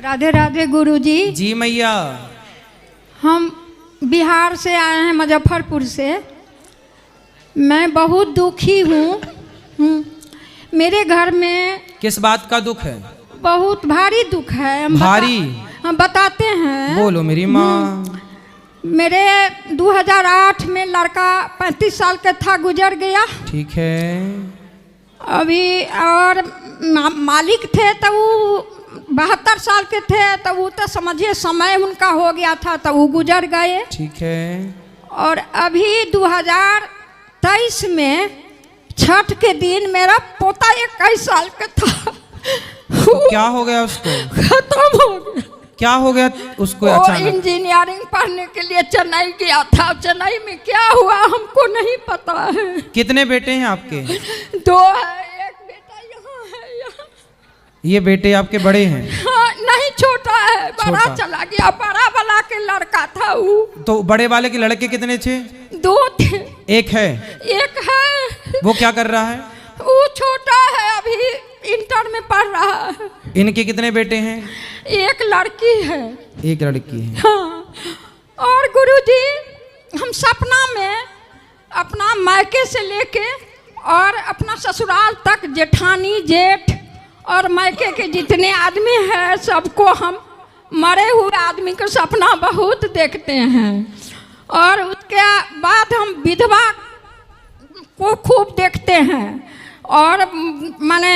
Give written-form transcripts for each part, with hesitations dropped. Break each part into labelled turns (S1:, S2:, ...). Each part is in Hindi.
S1: राधे राधे गुरुजी।
S2: जी मैया।
S1: हम बिहार से आए हैं, मुजफ्फरपुर से। मैं बहुत दुखी हूँ। मेरे घर में
S2: किस बात का दुख है?
S1: बहुत भारी दुख है। हम बताते हैं।
S2: बोलो मेरी माँ।
S1: मेरे 2008 में लड़का 35 साल का था, गुजर गया।
S2: ठीक है।
S1: अभी और मालिक थे तो वो 72 साल के थे, तो वो तो समझिए समय उनका हो गया था, तो वो गुजर गए।
S2: ठीक है।
S1: और अभी 2023 में छठ के दिन मेरा पोता 21 साल का था।
S2: तो क्या हो गया उसको?
S1: खत्म हो गया।
S2: क्या हो गया उसको?
S1: वो
S2: अचानक
S1: इंजीनियरिंग पढ़ने के लिए चेन्नई गया था। चेन्नई में क्या हुआ हमको नहीं पता है।
S2: कितने बेटे हैं आपके?
S1: 2 है, एक बेटा यहाँ है। यहाँ
S2: ये बेटे आपके बड़े हैं?
S1: हाँ, नहीं, छोटा है, बड़ा
S2: छोटा।
S1: चला गया। बड़ा वाला के लड़का था वो।
S2: तो बड़े वाले के लड़के कितने थे?
S1: 2 थे।
S2: एक है?
S1: एक है।
S2: वो क्या कर रहा है?
S1: वो छोटा है, अभी इंटर में पढ़ रहा है।
S2: इनके कितने बेटे हैं?
S1: एक लड़की है।
S2: एक लड़की है।
S1: हाँ। और गुरुजी, हम सपना में अपना मायके से लेके और अपना ससुराल तक जेठानी जेठ और मायके के जितने आदमी हैं सबको हम मरे हुए आदमी का सपना बहुत देखते हैं। और उसके बाद हम विधवा को खूब देखते हैं। और माने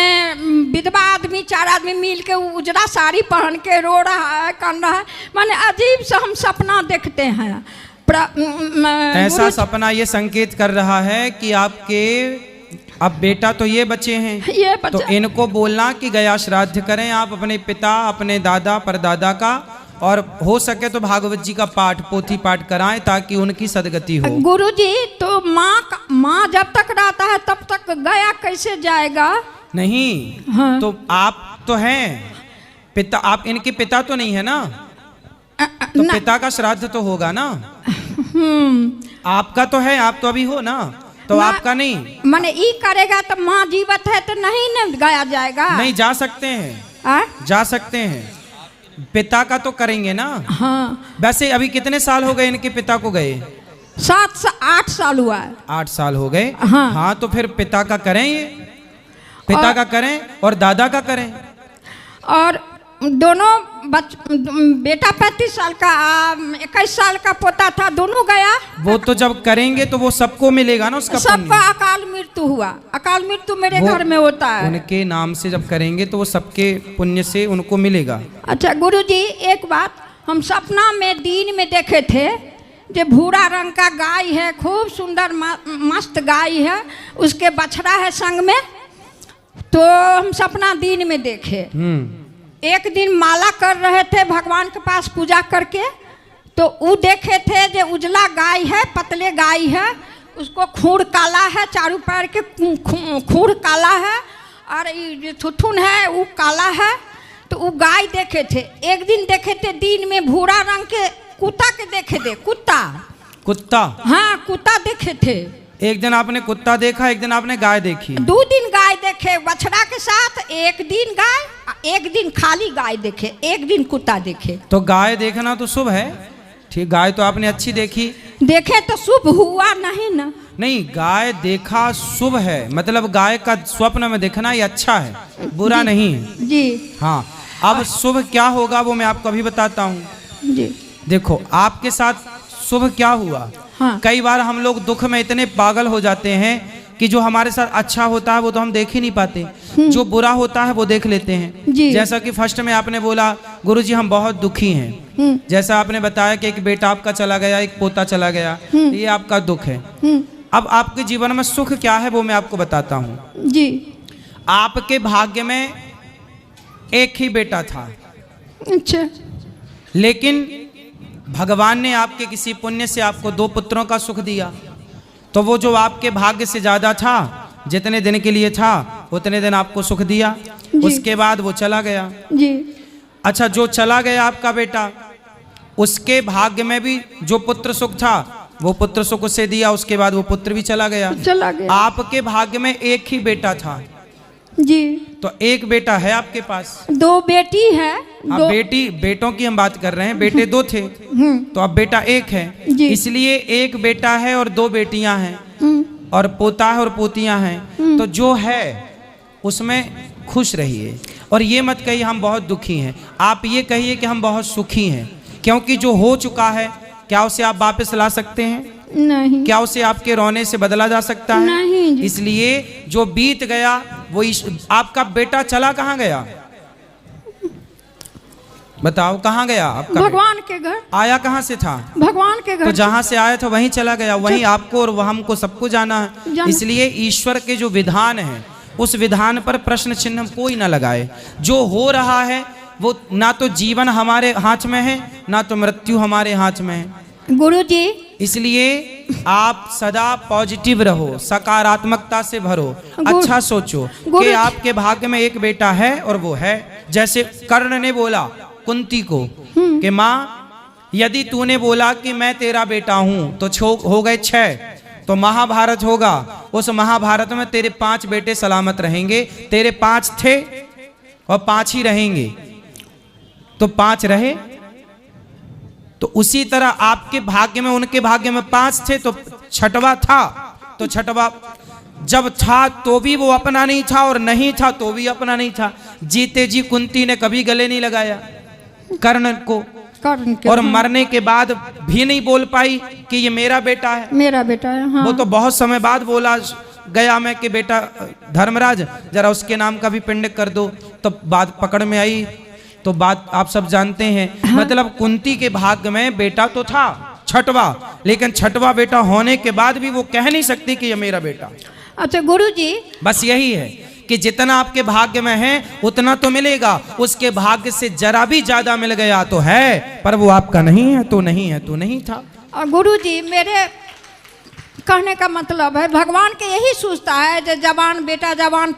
S1: विधवा आदमी 4 आदमी मिल के उजरा साड़ी पहन के रो रहा है, कान रहा है। माने अजीब सा हम सपना देखते हैं।
S2: ऐसा सपना ये संकेत कर रहा है कि आपके अब बेटा तो ये बच्चे हैं,
S1: ये
S2: तो इनको बोलना कि गया श्राद्ध करें आप अपने पिता, अपने दादा परदादा का, और हो सके तो भागवत जी का पाठ, पोथी पाठ कराएं ताकि उनकी सदगति हो।
S1: गुरुजी, तो माँ जब तक रहता है तब तक गया कैसे जाएगा?
S2: नहीं।
S1: हाँ।
S2: तो आप तो हैं पिता, आप इनके पिता तो नहीं है ना? तो पिता का श्राद्ध तो होगा ना? आपका तो है, आप तो अभी हो ना, तो आपका नहीं।
S1: माने ई करेगा तो माँ जीवित है तो नहीं न गया जाएगा?
S2: नहीं, जा सकते हैं। जा सकते हैं, पिता का तो करेंगे ना।
S1: हाँ।
S2: वैसे अभी कितने साल हो गए इनके पिता को गए?
S1: 7 से 8 साल हुआ है।
S2: 8 साल हो गए।
S1: हाँ।
S2: हाँ, तो फिर पिता का करें, ये पिता का करें और दादा का करें।
S1: और दोनों बेटा 35 साल का 21 साल का पोता था, दोनों गया।
S2: वो तो जब करेंगे तो वो सबको मिलेगा ना उसका पुण्य।
S1: सबका अकाल मृत्यु हुआ। अकाल मृत्यु मेरे घर में होता है।
S2: उनके नाम से जब करेंगे तो वो सबके पुण्य से उनको मिलेगा।
S1: अच्छा गुरुजी, एक बात हम सपना में दिन में देखे थे, जो भूरा रंग का गाय है, खूब सुंदर मस्त गाय है, उसके बछड़ा है संग में। तो हम सपना दिन में देखे। एक दिन माला कर रहे थे भगवान के पास पूजा करके, तो वो देखे थे जो उजला गाय है, पतले गाय है, उसको खूर काला है, चारों पैर के खूर काला है, और ये थुथुन है वो काला है। तो वो गाय देखे थे। एक दिन देखे थे दिन में भूरा रंग के कुत्ता के देखे थे। कुत्ता? हाँ, कुत्ता देखे थे।
S2: एक दिन आपने कुत्ता देखा, एक दिन आपने गाय देखी?
S1: 2 दिन गाय देखे बछड़ा के साथ। एक दिन गाय, एक दिन खाली गाय देखे, एक दिन कुत्ता देखे।
S2: तो गाय देखना तो शुभ है। ठीक, गाय तो आपने अच्छी देखी।
S1: देखे तो शुभ हुआ नहीं ना?
S2: नहीं, गाय देखा शुभ है, मतलब गाय का स्वप्न में देखना ये अच्छा है, बुरा नहीं है
S1: जी।
S2: हाँ। अब शुभ क्या होगा वो मैं आपको अभी बताता हूँ
S1: जी।
S2: देखो, आपके साथ शुभ क्या हुआ।
S1: हाँ।
S2: कई बार हम लोग दुख में इतने पागल हो जाते हैं कि जो हमारे साथ अच्छा होता है वो तो हम देख ही नहीं पाते, जो बुरा होता है वो देख लेते हैं। जैसा कि फर्स्ट में आपने बोला गुरुजी हम बहुत दुखी हैं, जैसा आपने बताया कि एक बेटा आपका चला गया, एक पोता चला गया, ये आपका दुख है। अब आपके जीवन में सुख क्या है वो मैं आपको बताता हूँ
S1: जी।
S2: आपके भाग्य में एक ही बेटा था।
S1: अच्छा।
S2: लेकिन भगवान ने आपके किसी पुण्य से आपको 2 पुत्रों का सुख दिया, तो वो जो आपके भाग्य से ज्यादा था, जितने दिन के लिए था उतने दिन आपको सुख दिया, उसके बाद वो चला गया
S1: जी।
S2: अच्छा, जो चला गया आपका बेटा, उसके भाग्य में भी जो पुत्र सुख था वो पुत्र सुख उसे दिया, उसके बाद वो पुत्र भी चला गया।
S1: आपके
S2: भाग्य में एक ही बेटा था
S1: जी।
S2: तो एक बेटा है आपके पास?
S1: 2 बेटी है।
S2: हाँ, बेटों की हम बात कर रहे हैं, बेटे 2 थे तो अब बेटा 1 है, इसलिए 1 बेटा है और 2 बेटियां हैं और पोता है और पोतियां हैं। तो जो है उसमें खुश रहिए और ये मत कहिए हम बहुत दुखी हैं, आप ये कहिए कि हम बहुत सुखी हैं, क्योंकि जो हो चुका है क्या उसे आप वापस ला सकते हैं?
S1: नहीं।
S2: क्या उसे आपके रोने से बदला जा सकता है?
S1: नहीं जी।
S2: इसलिए जो बीत गया वो आपका बेटा चला कहाँ गया? बताओ कहाँ गया आपका?
S1: भगवान के घर।
S2: आया कहाँ से था?
S1: भगवान के घर।
S2: तो जहाँ से आया था वहीं चला गया, वहीं आपको और हमको सबको जाना है। इसलिए ईश्वर के जो विधान है उस विधान पर प्रश्न चिन्ह कोई ना लगाए। जो हो रहा है वो ना तो जीवन हमारे हाथ में है ना तो मृत्यु हमारे हाथ में है
S1: गुरुजी।
S2: इसलिए आप सदा पॉजिटिव रहो, सकारात्मकता से भरो, अच्छा सोचो कि आपके भाग्य में एक बेटा है और वो है। जैसे कर्ण ने बोला कुंती को कि माँ यदि तूने बोला कि मैं तेरा बेटा हूं तो हो गए 6, तो महाभारत होगा, उस महाभारत में तेरे 5 बेटे सलामत रहेंगे। तेरे 5 थे और 5 ही रहेंगे, तो 5 रहे। तो उसी तरह आपके भाग्य में उनके भाग्य में 5 थे तो 6वां था, तो 6वां जब था तो भी वो अपना नहीं था और नहीं था तो भी अपना नहीं था। जीते जी कुंती ने कभी गले नहीं लगाया कर्ण को, और मरने के बाद भी नहीं बोल पाई कि ये मेरा बेटा है,
S1: मेरा बेटा है। हाँ।
S2: वो तो बहुत समय बाद बोला गया मैं कि बेटा धर्मराज जरा उसके नाम का भी पिंड कर दो, तो बात पकड़ में आई। तो बात आप सब जानते हैं। हाँ। मतलब कुंती के भाग्य में बेटा तो था 6वां, लेकिन 6वां बेटा होने के बाद भी वो कह नहीं सकती कि ये मेरा बेटा।
S1: अच्छा गुरुजी,
S2: बस यही है कि जितना आपके भाग्य में है उतना तो मिलेगा, उसके भाग्य से जरा भी ज्यादा मिल गया तो है, पर वो आपका नहीं है तो नहीं है तो नहीं था।
S1: गुरुजी मेरे कहने का मतलब है भगवान के यही सोचता है जो जवान बेटा जवान